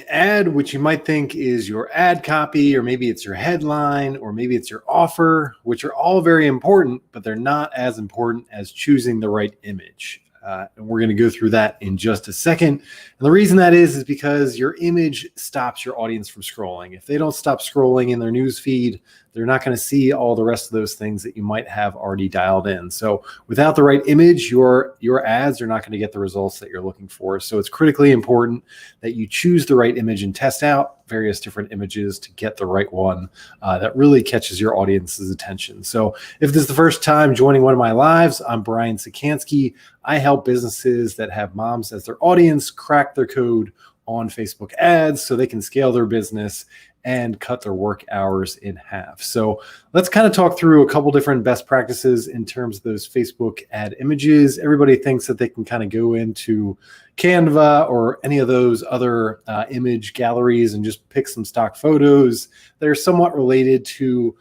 Ad, which you might think is your ad copy, or maybe it's your headline, or maybe it's your offer, which are all very important, but they're not as important as choosing the right image. And we're going to go through that in just a second. And the reason that is because your image stops your audience from scrolling. If they don't stop scrolling in their news feed, they're not going to see all the rest of those things that you might have already dialed in. So without the right image, your ads are not going to get the results that you're looking for. So it's critically important that you choose the right image and test out various different images to get the right one that really catches your audience's attention. So if this is the first time joining one of my lives, I'm Brian Czekanski. I help businesses that have moms as their audience crack their code on Facebook ads so they can scale their business and cut their work hours in half. So let's kind of talk through a couple different best practices in terms of those Facebook ad images. Everybody thinks that they can kind of go into Canva or any of those other image galleries and just pick some stock photos that are somewhat related to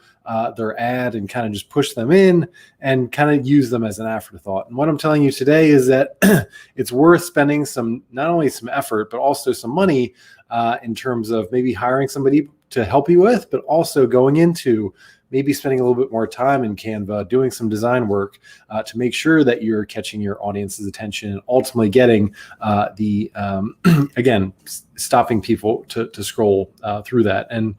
their ad and kind of just push them in and kind of use them as an afterthought. And what I'm telling you today is that it's worth spending not only some effort, but also some money in terms of maybe hiring somebody to help you with, but also going into maybe spending a little bit more time in Canva, doing some design work to make sure that you're catching your audience's attention and ultimately getting again, stopping people to scroll through that. And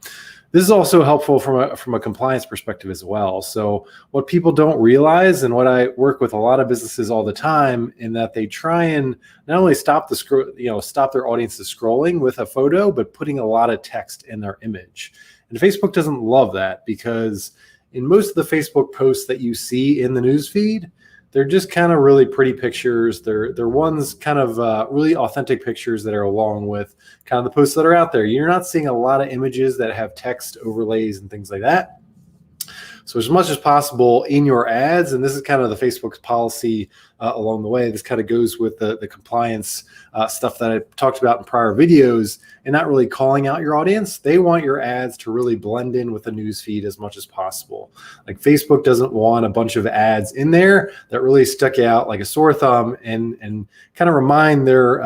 this is also helpful from a compliance perspective as well. So what people don't realize, and what I work with a lot of businesses all the time, in that they try and not only stop their audience's scrolling with a photo, but putting a lot of text in their image. And Facebook doesn't love that, because in most of the Facebook posts that you see in the news feed, they're just kind of really pretty pictures. They're ones kind of really authentic pictures that are along with kind of the posts that are out there. You're not seeing a lot of images that have text overlays and things like that. So as much as possible in your ads, and this is kind of the Facebook's policy along the way, this kind of goes with the compliance stuff that I talked about in prior videos, and not really calling out your audience. They want your ads to really blend in with the news feed as much as possible. Like, Facebook doesn't want a bunch of ads in there that really stick out like a sore thumb and kind of remind their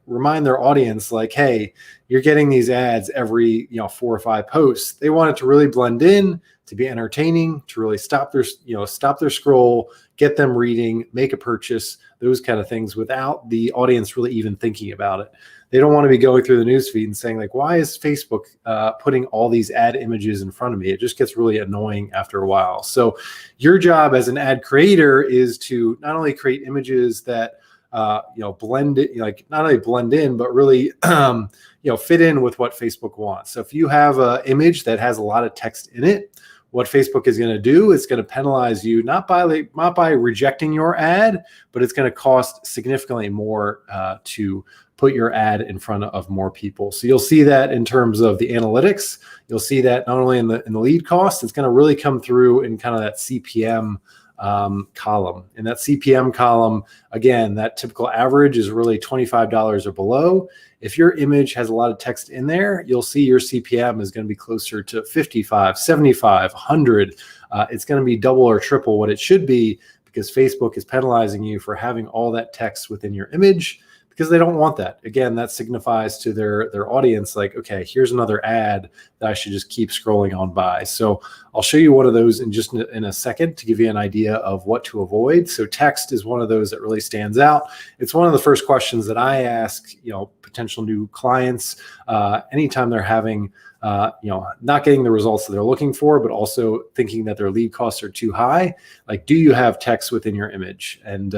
remind their audience, like, hey, you're getting these ads every 4 or 5 posts. They want it to really blend in, to be entertaining, to really stop their scroll, get them reading, make a purchase, those kind of things, without the audience really even thinking about it. They don't want to be going through the newsfeed and saying, like, why is Facebook putting all these ad images in front of me? It just gets really annoying after a while. So your job as an ad creator is to not only create images that blend it, like not only blend in, but really fit in with what Facebook wants. So if you have an image that has a lot of text in it, what Facebook is going to do is going to penalize you, not by rejecting your ad, but it's going to cost significantly more to put your ad in front of more people. So you'll see that in terms of the analytics. You'll see that not only in the lead cost, it's going to really come through in kind of that CPM column. In that CPM column, again, that typical average is really $25 or below. If your image has a lot of text in there, you'll see your CPM is going to be closer to 55, 75, 100. It's going to be double or triple what it should be, because Facebook is penalizing you for having all that text within your image, because they don't want that. Again, that signifies to their audience, like, okay, here's another ad that I should just keep scrolling on by. So I'll show you one of those in a second to give you an idea of what to avoid. So text is one of those that really stands out. It's one of the first questions that I ask, potential new clients anytime they're having not getting the results that they're looking for, but also thinking that their lead costs are too high. Like, do you have text within your image? And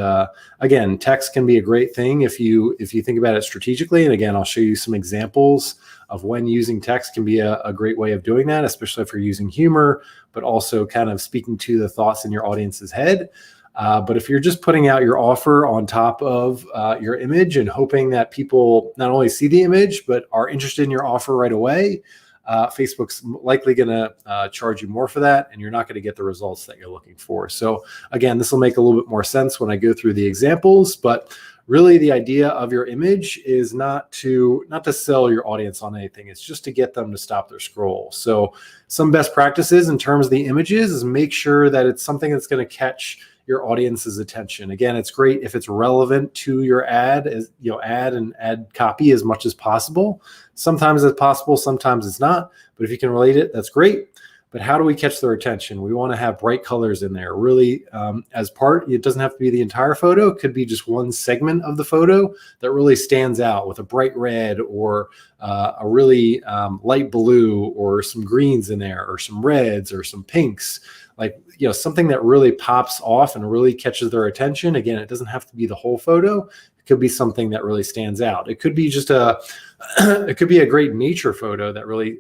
again, text can be a great thing if you think about it strategically. And again, I'll show you some examples of when using text can be a great way of doing that, especially if you're using humor, but also kind of speaking to the thoughts in your audience's head. But if you're just putting out your offer on top of your image and hoping that people not only see the image, but are interested in your offer right away, Facebook's likely going to charge you more for that, and you're not going to get the results that you're looking for. So again, this will make a little bit more sense when I go through the examples, but really the idea of your image is not to sell your audience on anything. It's just to get them to stop their scroll. So some best practices in terms of the images is make sure that it's something that's going to catch your audience's attention. Again, it's great if it's relevant to your ad, as ad and ad copy as much as possible. Sometimes it's possible, sometimes it's not, but if you can relate it, that's great. But how do we catch their attention? We want to have bright colors in there. Really, as part, it doesn't have to be the entire photo. It could be just one segment of the photo that really stands out with a bright red or a really light blue or some greens in there or some reds or some pinks. Like, something that really pops off and really catches their attention. Again, it doesn't have to be the whole photo. It could be something that really stands out. It could be just it could be a great nature photo that really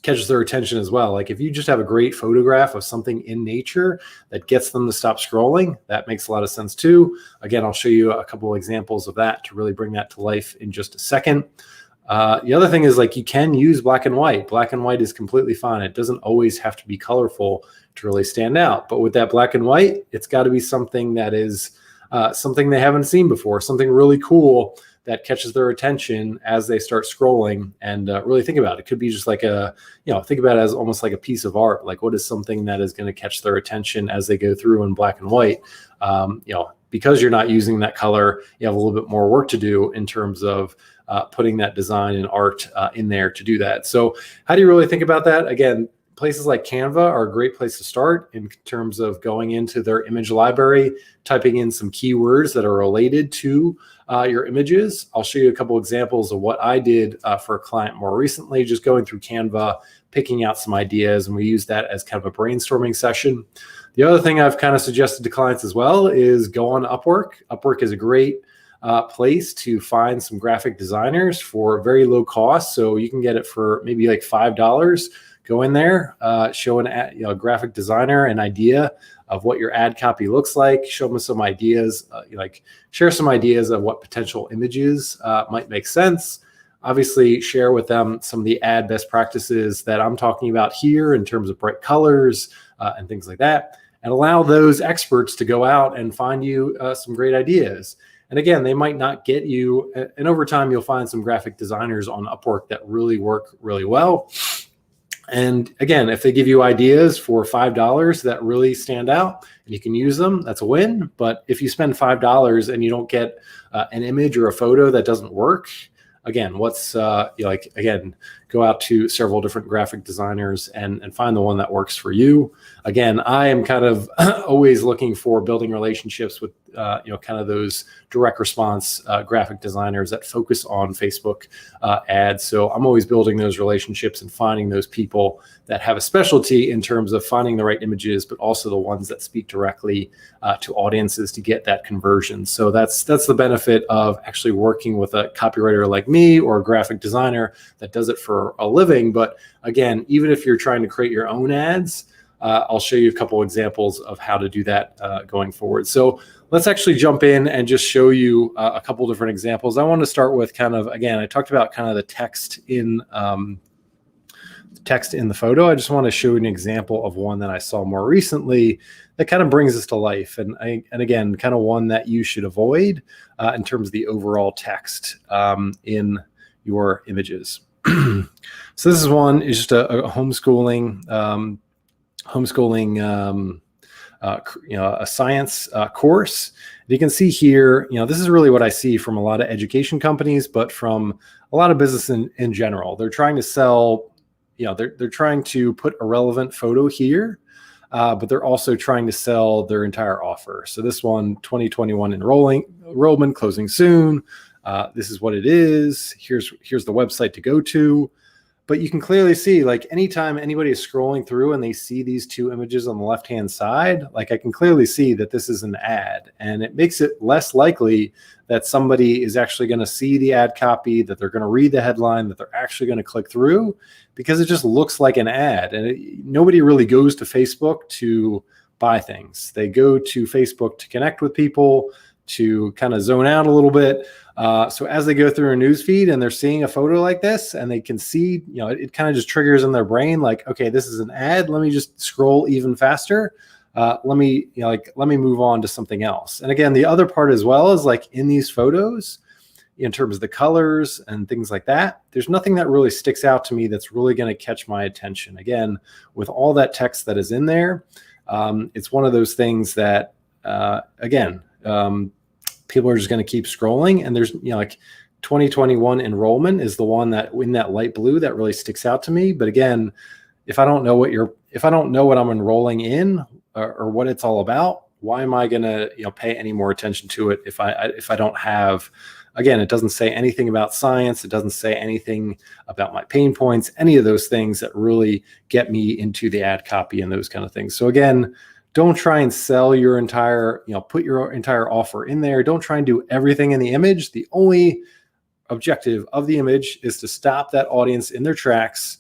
catches their attention as well. Like if you just have a great photograph of something in nature that gets them to stop scrolling, that makes a lot of sense too. Again, I'll show you a couple of examples of that to really bring that to life in just a second. The other thing is, like, you can use black and white. Black and white is completely fine. It doesn't always have to be colorful to really stand out. But with that black and white, it's got to be something that is something they haven't seen before, something really cool that catches their attention as they start scrolling and really think about it. It could be just like think about it as almost like a piece of art. Like, what is something that is going to catch their attention as they go through in black and white? Because you're not using that color, you have a little bit more work to do in terms of putting that design and art in there to do that. So how do you really think about that? Again, places like Canva are a great place to start in terms of going into their image library, typing in some keywords that are related to your images. I'll show you a couple examples of what I did for a client more recently, just going through Canva, picking out some ideas, and we use that as kind of a brainstorming session. The other thing I've kind of suggested to clients as well is go on Upwork. Upwork is a great place to find some graphic designers for very low cost. So you can get it for maybe like $5. Go in there, show a graphic designer an idea of what your ad copy looks like, show them some ideas, share some ideas of what potential images might make sense. Obviously, share with them some of the ad best practices that I'm talking about here in terms of bright colors and things like that, and allow those experts to go out and find you some great ideas. And again, they might not get you, and over time, you'll find some graphic designers on Upwork that really work really well. And again, if they give you ideas for $5 that really stand out and you can use them, that's a win. But if you spend $5 and you don't get an image or a photo that doesn't work, again, go out to several different graphic designers and find the one that works for you. Again, I am kind of always looking for building relationships with, kind of those direct response graphic designers that focus on Facebook ads. So I'm always building those relationships and finding those people that have a specialty in terms of finding the right images, but also the ones that speak directly to audiences to get that conversion. So that's the benefit of actually working with a copywriter like me or a graphic designer that does it for a living. But again, even if you're trying to create your own ads, I'll show you a couple examples of how to do that going forward. So let's actually jump in and just show you a couple different examples. I want to start with kind of, again, I talked about kind of the text in the photo. I just want to show you an example of one that I saw more recently that kind of brings this to life. And again, kind of one that you should avoid in terms of the overall text in your images. So this is one, is just a homeschooling, a science course. You can see here, this is really what I see from a lot of education companies, but from a lot of business in general. They're trying to sell, they're trying to put a relevant photo here, but they're also trying to sell their entire offer. So this one, 2021 enrollment closing soon. This is what it is. Here's the website to go to. But you can clearly see, like, anytime anybody is scrolling through and they see these two images on the left-hand side, like, I can clearly see that this is an ad, and it makes it less likely that somebody is actually going to see the ad copy, that they're going to read the headline, that they're actually going to click through, because it just looks like an ad. And nobody really goes to Facebook to buy things. They go to Facebook to connect with people, to kind of zone out a little bit. So as they go through a news feed and they're seeing a photo like this, and they can see, it kind of just triggers in their brain, like, okay, this is an ad. Let me just scroll even faster. Let me move on to something else. And again, the other part as well is, like, in these photos, in terms of the colors and things like that, there's nothing that really sticks out to me that's really going to catch my attention. Again, with all that text that is in there, It's one of those things that, again, people are just going to keep scrolling. And there's, like 2021 enrollment is the one that in that light blue that really sticks out to me. But again, if I don't know what I'm enrolling in or what it's all about, why am I going to, pay any more attention to it if I don't have, again, it doesn't say anything about science. It doesn't say anything about my pain points, any of those things that really get me into the ad copy and those kind of things. So again, don't try and sell your entire, put your entire offer in there. Don't try and do everything in the image. The only objective of the image is to stop that audience in their tracks,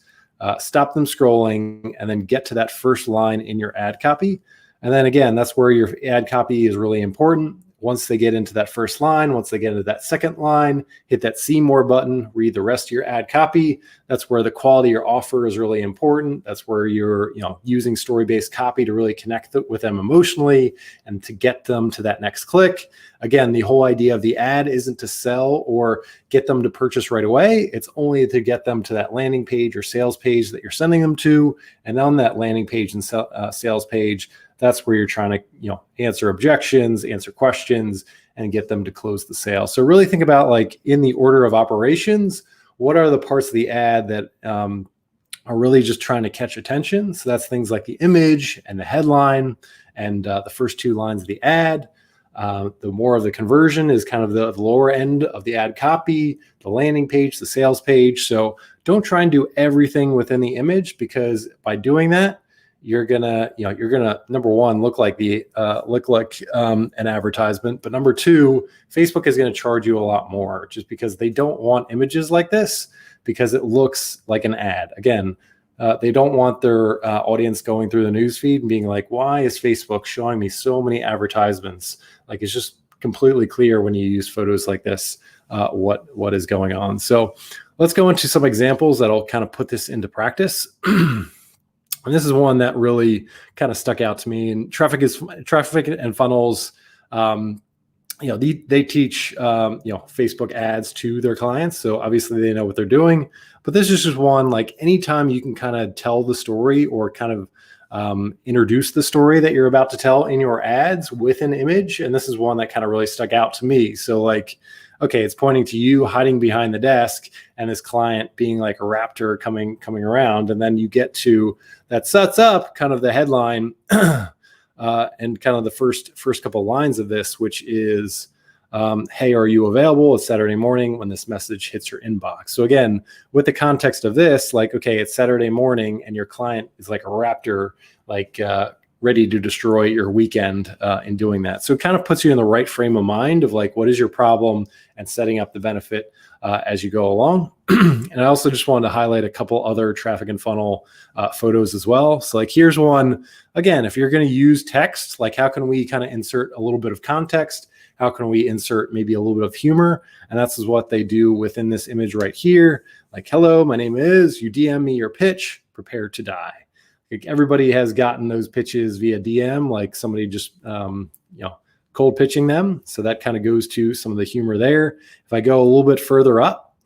stop them scrolling, and then get to that first line in your ad copy. And then again, that's where your ad copy is really important. Once they get into that first line, once they get into that second line, hit that see more button, read the rest of your ad copy. That's where the quality of your offer is really important. That's where you're, using story-based copy to really connect with them emotionally and to get them to that next click. Again, the whole idea of the ad isn't to sell or get them to purchase right away. It's only to get them to that landing page or sales page that you're sending them to. And on that landing page and sales page, that's where you're trying to, answer objections, answer questions, and get them to close the sale. So really think about, like, in the order of operations, what are the parts of the ad that are really just trying to catch attention? So that's things like the image and the headline and the first two lines of the ad. The more of the conversion is kind of the lower end of the ad copy, the landing page, the sales page. So don't try and do everything within the image, because by doing that, you're gonna number one, look like an advertisement, but number two, Facebook is gonna charge you a lot more, just because they don't want images like this, because it looks like an ad. Again, they don't want their audience going through the newsfeed and being like, why is Facebook showing me so many advertisements? Like, it's just completely clear when you use photos like this, what is going on. So let's go into some examples that'll kind of put this into practice. And this is one that really kind of stuck out to me. And traffic and funnels. They teach Facebook ads to their clients, so obviously they know what they're doing. But this is just one, like, anytime you can kind of tell the story or kind of introduce the story that you're about to tell in your ads with an image. And this is one that kind of really stuck out to me. So, like, okay, it's pointing to you hiding behind the desk and this client being like a raptor coming around. And then you get to that sets up kind of the headline and kind of the first couple of lines of this, which is, hey, are you available? It's Saturday morning when this message hits your inbox. So again, with the context of this, like, okay, it's Saturday morning and your client is like a raptor, like ready to destroy your weekend in doing that. So it kind of puts you in the right frame of mind of, like, what is your problem, and setting up the benefit as you go along. And I also just wanted to highlight a couple other traffic and funnel photos as well. So, like, here's one. Again, if you're going to use text, like, how can we kind of insert a little bit of context? How can we insert maybe a little bit of humor? And that's what they do within this image right here. Like, hello, my name is, you DM me your pitch, prepare to die. Like, everybody has gotten those pitches via DM, like somebody just, cold pitching them. So that kind of goes to some of the humor there. If I go a little bit further up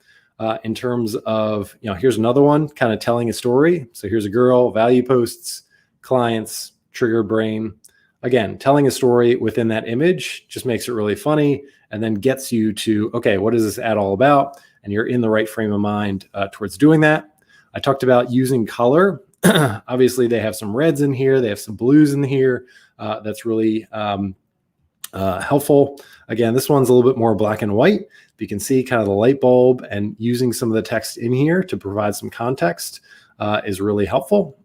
in terms of, here's another one kind of telling a story. So here's a girl, value posts, clients, trigger brain. Again, telling a story within that image just makes it really funny, and then gets you to, okay, what is this ad all about? And you're in the right frame of mind towards doing that. I talked about using color. Obviously, they have some reds in here. They have some blues in here. That's really helpful. Again, this one's a little bit more black and white. You can see kind of the light bulb, and using some of the text in here to provide some context is really helpful.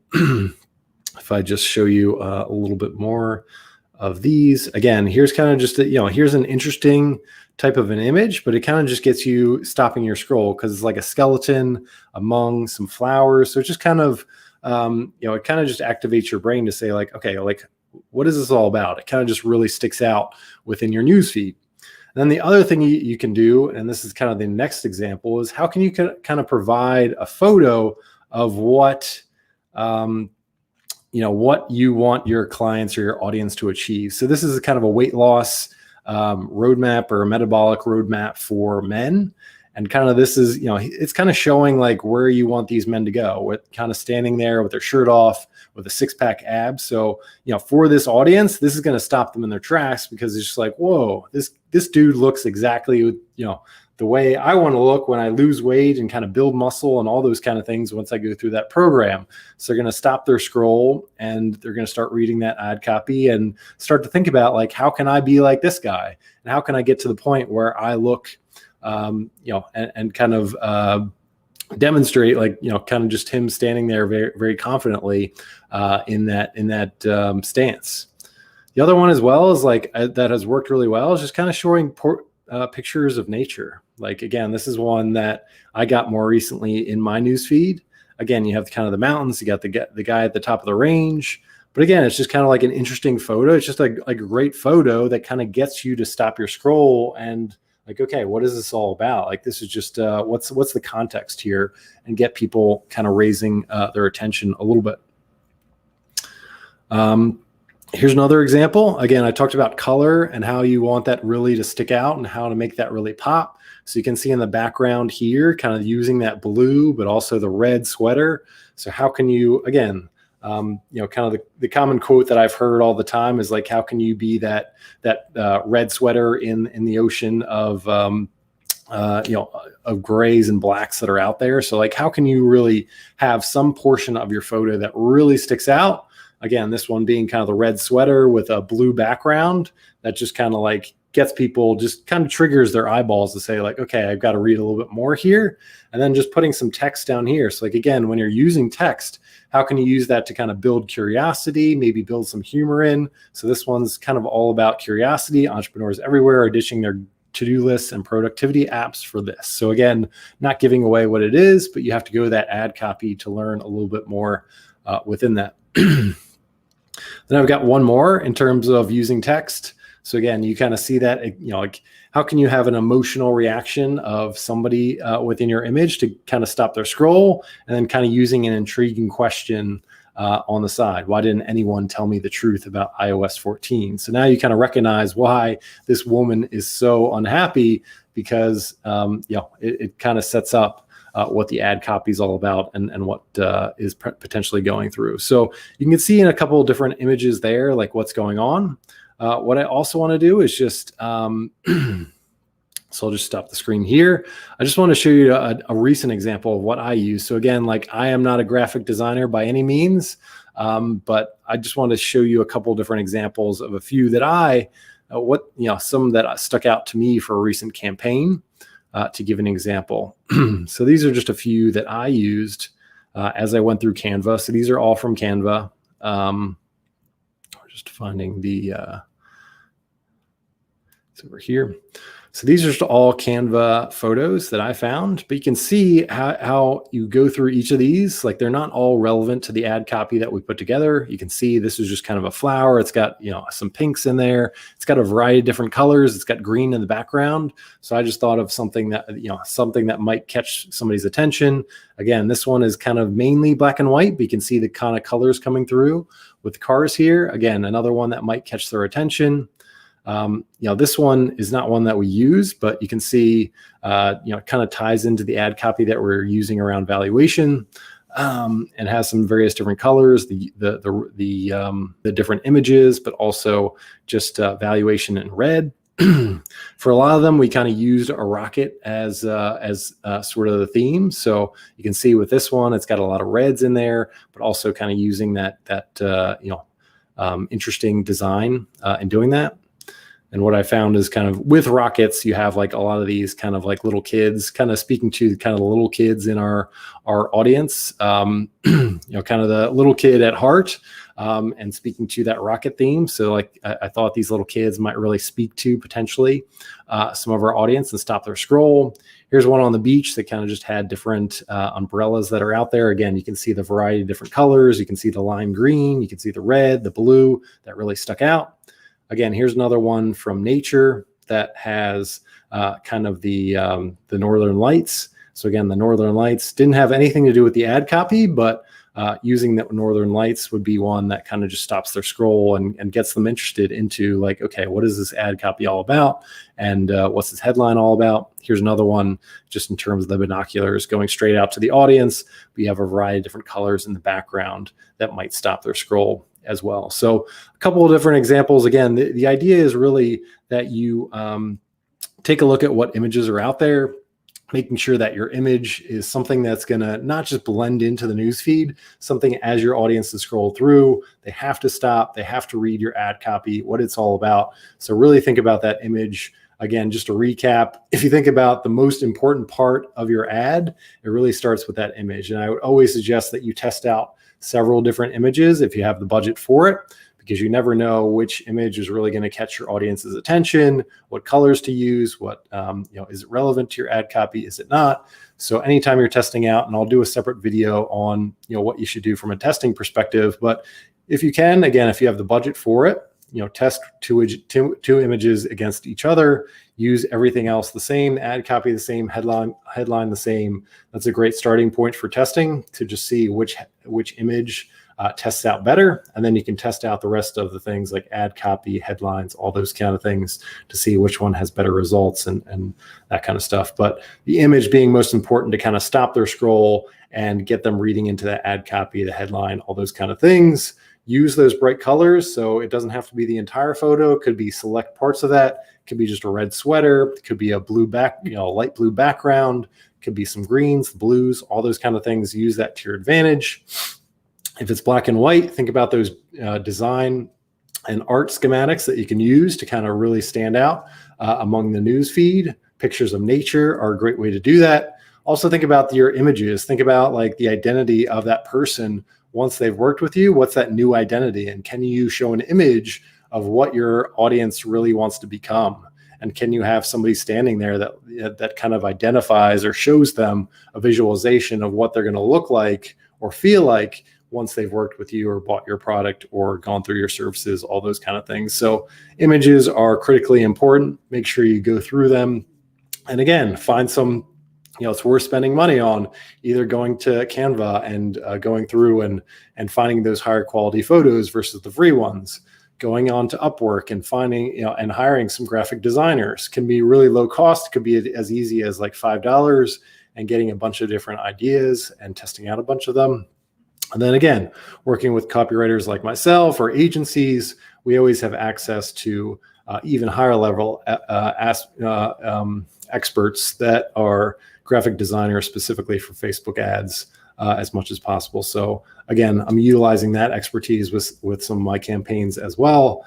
If I just show you a little bit more of these, again, here's kind of just, here's an interesting type of an image, but it kind of just gets you stopping your scroll, because it's like a skeleton among some flowers. So it just kind of, it kind of just activates your brain to say, like, okay, like, what is this all about? It kind of just really sticks out within your newsfeed. And then the other thing you can do, and this is kind of the next example, is how can you kind of provide a photo of what, what you want your clients or your audience to achieve. So this is kind of a weight loss roadmap or a metabolic roadmap for men. And kind of this is, it's kind of showing like where you want these men to go, with kind of standing there with their shirt off, with a six-pack abs. So, for this audience, this is going to stop them in their tracks, because it's just like, whoa, this dude looks exactly, the way I want to look when I lose weight and kind of build muscle and all those kind of things once I go through that program. So they're going to stop their scroll and they're going to start reading that ad copy and start to think about, like, how can I be like this guy? And how can I get to the point where I look, and kind of demonstrate, like, kind of just him standing there very, very confidently in that stance. The other one as well is like that has worked really well is just kind of showing pictures of nature. Like, again, this is one that I got more recently in my news feed. Again, you have kind of the mountains, you got the guy at the top of the range. But again, it's just kind of like an interesting photo. It's just like a great photo that kind of gets you to stop your scroll and like, okay, what is this all about? Like, this is just what's the context here, and get people kind of raising their attention a little bit. Here's another example. Again, I talked about color and how you want that really to stick out and how to make that really pop. So you can see in the background here, kind of using that blue, but also the red sweater. So how can you, again, kind of the common quote that I've heard all the time is like, how can you be that red sweater in the ocean of, of grays and blacks that are out there? So like, how can you really have some portion of your photo that really sticks out? Again, this one being kind of the red sweater with a blue background that just kind of like gets people, just kind of triggers their eyeballs to say like, okay, I've got to read a little bit more here. And then just putting some text down here. So like, again, when you're using text, how can you use that to kind of build curiosity, maybe build some humor in? So this one's kind of all about curiosity. Entrepreneurs everywhere are ditching their to-do lists and productivity apps for this. So again, not giving away what it is, but you have to go to that ad copy to learn a little bit more within that. Then I've got one more in terms of using text. So again, you kind of see that, like, how can you have an emotional reaction of somebody within your image to kind of stop their scroll, and then kind of using an intriguing question on the side. Why didn't anyone tell me the truth about iOS 14? So now you kind of recognize why this woman is so unhappy, because it kind of sets up what the ad copy is all about and what is potentially going through. So you can see in a couple of different images there, like what's going on. What I also want to do is just, so I'll just stop the screen here. I just want to show you a recent example of what I use. So again, like, I am not a graphic designer by any means, but I just want to show you a couple of different examples of a few that some that stuck out to me for a recent campaign. To give an example. So these are just a few that I used as I went through Canva. So these are all from Canva. Just finding it's over here. So these are just all Canva photos that I found, but you can see how you go through each of these. Like, they're not all relevant to the ad copy that we put together. You can see this is just kind of a flower. It's got, some pinks in there. It's got a variety of different colors. It's got green in the background. So I just thought of something that might catch somebody's attention. Again, this one is kind of mainly black and white, but you can see the kind of colors coming through with the cars here. Again, another one that might catch their attention. This one is not one that we use, but you can see, it kind of ties into the ad copy that we're using around valuation, and has some various different colors, the different images, but also just valuation in red. For a lot of them, we kind of used a rocket as sort of the theme. So you can see with this one, it's got a lot of reds in there, but also kind of using that interesting design in doing that. And what I found is kind of with rockets, you have like a lot of these kind of like little kids, kind of speaking to kind of the little kids in our audience, kind of the little kid at heart, and speaking to that rocket theme. So like, I thought these little kids might really speak to potentially some of our audience and stop their scroll. Here's one on the beach that kind of just had different umbrellas that are out there. Again, you can see the variety of different colors. You can see the lime green, you can see the red, the blue that really stuck out. Again, here's another one from nature that has kind of the Northern Lights. So again, the Northern Lights didn't have anything to do with the ad copy, but using the Northern Lights would be one that kind of just stops their scroll and gets them interested into like, okay, what is this ad copy all about? And what's this headline all about? Here's another one just in terms of the binoculars going straight out to the audience. We have a variety of different colors in the background that might stop their scroll as well. So a couple of different examples. Again, the idea is really that you take a look at what images are out there, making sure that your image is something that's going to not just blend into the newsfeed, something as your audience is scroll through, they have to stop, they have to read your ad copy, what it's all about. So really think about that image. Again, just to recap, if you think about the most important part of your ad, it really starts with that image. And I would always suggest that you test out several different images if you have the budget for it, because you never know which image is really going to catch your audience's attention, what colors to use, what, is it relevant to your ad copy? Is it not? So anytime you're testing out, and I'll do a separate video on, what you should do from a testing perspective, but if you can, again, if you have the budget for it, test two images against each other, use everything else the same, ad copy the same, headline the same. That's a great starting point for testing to just see which image tests out better. And then you can test out the rest of the things like ad copy, headlines, all those kind of things to see which one has better results and that kind of stuff. But the image being most important to kind of stop their scroll and get them reading into the ad copy, the headline, all those kind of things. Use those bright colors. So it doesn't have to be the entire photo. It could be select parts of that. It could be just a red sweater. It could be a blue light blue background. It could be some greens, blues, all those kind of things. Use that to your advantage. If it's black and white, think about those design and art schematics that you can use to kind of really stand out among the news feed. Pictures of nature are a great way to do that. Also think about your images. Think about like the identity of that person. Once they've worked with you, what's that new identity? And can you show an image of what your audience really wants to become? And can you have somebody standing there that kind of identifies or shows them a visualization of what they're going to look like or feel like once they've worked with you or bought your product or gone through your services, all those kind of things. So images are critically important. Make sure you go through them. And again, find some, it's worth spending money on, either going to Canva and going through and finding those higher quality photos versus the free ones. Going on to Upwork and finding, and hiring some graphic designers can be really low cost. It could be as easy as like $5 and getting a bunch of different ideas and testing out a bunch of them. And then again, working with copywriters like myself or agencies, we always have access to even higher level experts that are graphic designers specifically for Facebook ads as much as possible. So again, I'm utilizing that expertise with some of my campaigns as well,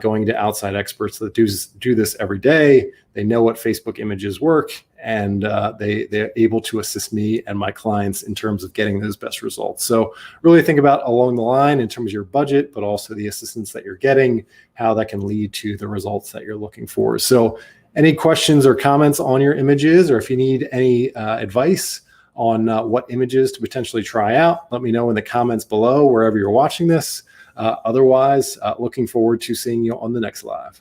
going to outside experts that do this every day. They know what Facebook images work, and they're able to assist me and my clients in terms of getting those best results. So really think about along the line in terms of your budget, but also the assistance that you're getting, how that can lead to the results that you're looking for. So any questions or comments on your images, or if you need any advice on what images to potentially try out, let me know in the comments below, wherever you're watching this. Otherwise, looking forward to seeing you on the next live.